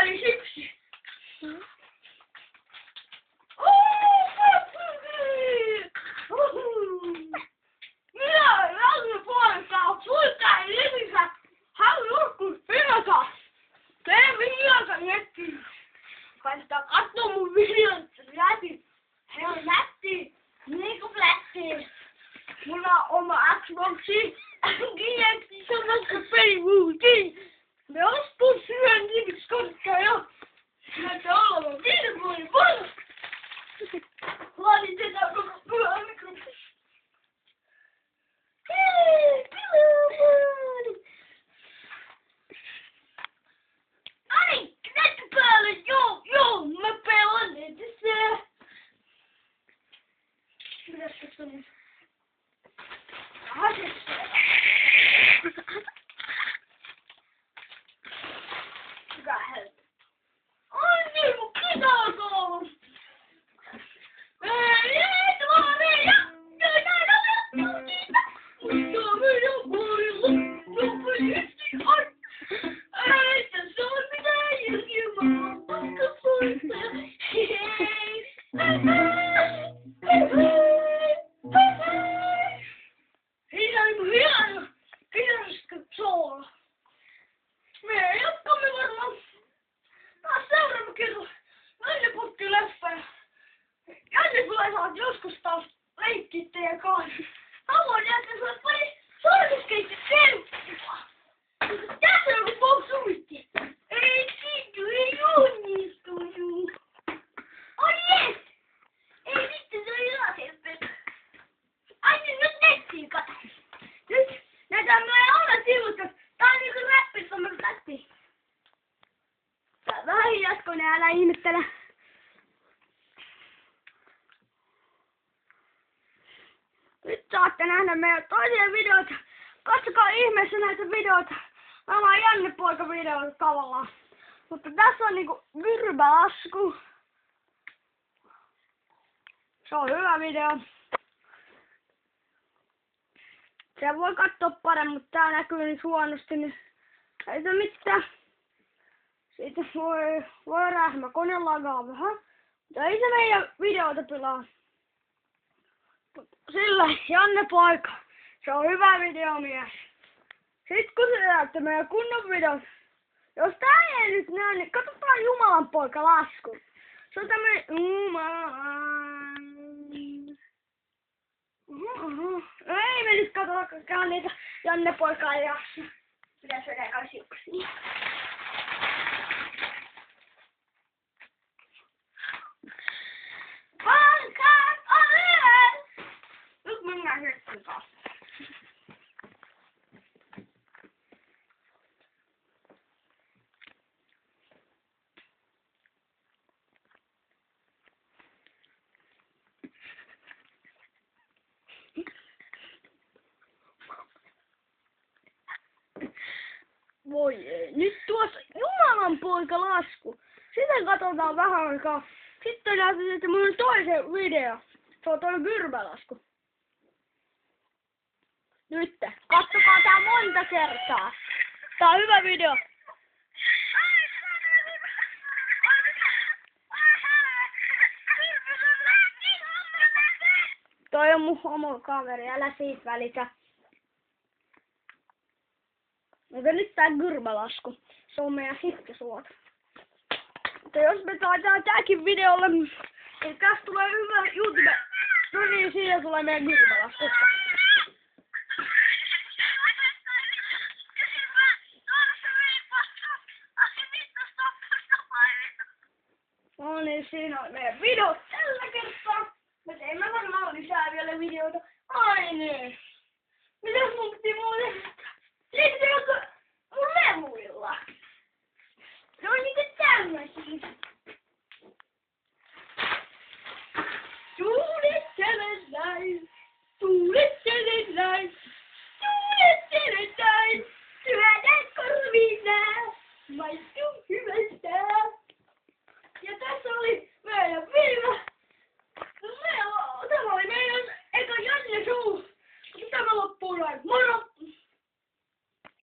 oli syksy. Minä Janne poika, sulta ei levissä. Hän joskus pilata. Tee videota nettiin. Kannattaa kattoo mun videot läpi. He on nätti. Niinku flätti. Mulla on oma Xboxi. Kiiäksi samassa pelimuutiin. Me ostuu syöntiin koska jo. Näyttää olevan 5 vuoden vanha. Laadin tätä koko pyhää mikrofonia. Hei, pilaamani. Ai, näyttää päälle, joo, mä pelaan netissä. Mitäs tässä on? Hyvä helppo. Ai niin, mun pitää koulu. Joskus taas leikkiä teidän kanssa. Haluan jättää sulle pari sormuskeittiä. Tässä on joku popsuitti. Ei siitä, ei onnistunut. Ai jes! Ei vittu, se oli laserpeli. Ai nyt nettiin kato. Nyt näytään meidän omat sivustot. Tää on niinku räppis, on myös läppi. Tää on vähän hiljaskoinen, älä ihmettele. Nyt saatte nähdä meidän toisia videoita. Katsokaa ihmeessä näitä videoita. Mä oon Janne poika videoita tavallaan. Mutta tässä on niinku virvälasku. Se on hyvä video. Se voi katsoa paremmin, mutta tää näkyy niin huonosti, niin ei se mitään. Siitä voi rähmä kone lagaa vähän. Mutta ei se meidän videoita pilaa. Sillä Janne poika. Se on hyvä videomies. Sitten kun se näyttää meidän kunnon videot. Jos tää ei nyt näy, niin katsotaan Jumalan poika lasku. Se on tämmönen Ei me nyt katsotakaan niitä Janne poikaa jaksa. Pitäis vedä kasiuksia. Nyt mennään hetken taas. Voi ei. Nyt tuossa Jumalan poika lasku. Sitä katsotaan vähän aikaa. Sitten näytetään mun toisen video. Se on toi virvälasku. Nyt. Katsokaa tää monta kertaa. Tää on hyvä video. Toi on mun oma kaveri, älä siitä välitä. Mutta nyt tää virvälasku. Se on meidän hittisuota. Mutta jos me saadaan tääkin videolle, niin tästä tulee hyvä YouTube. No niin, siitä tulee meidän virvälasku. No niin, siinä on meidän videot tällä kertaa. Me teemme varmaan lisää vielä videoita. Ai niin. Mitäs mun piti muuten?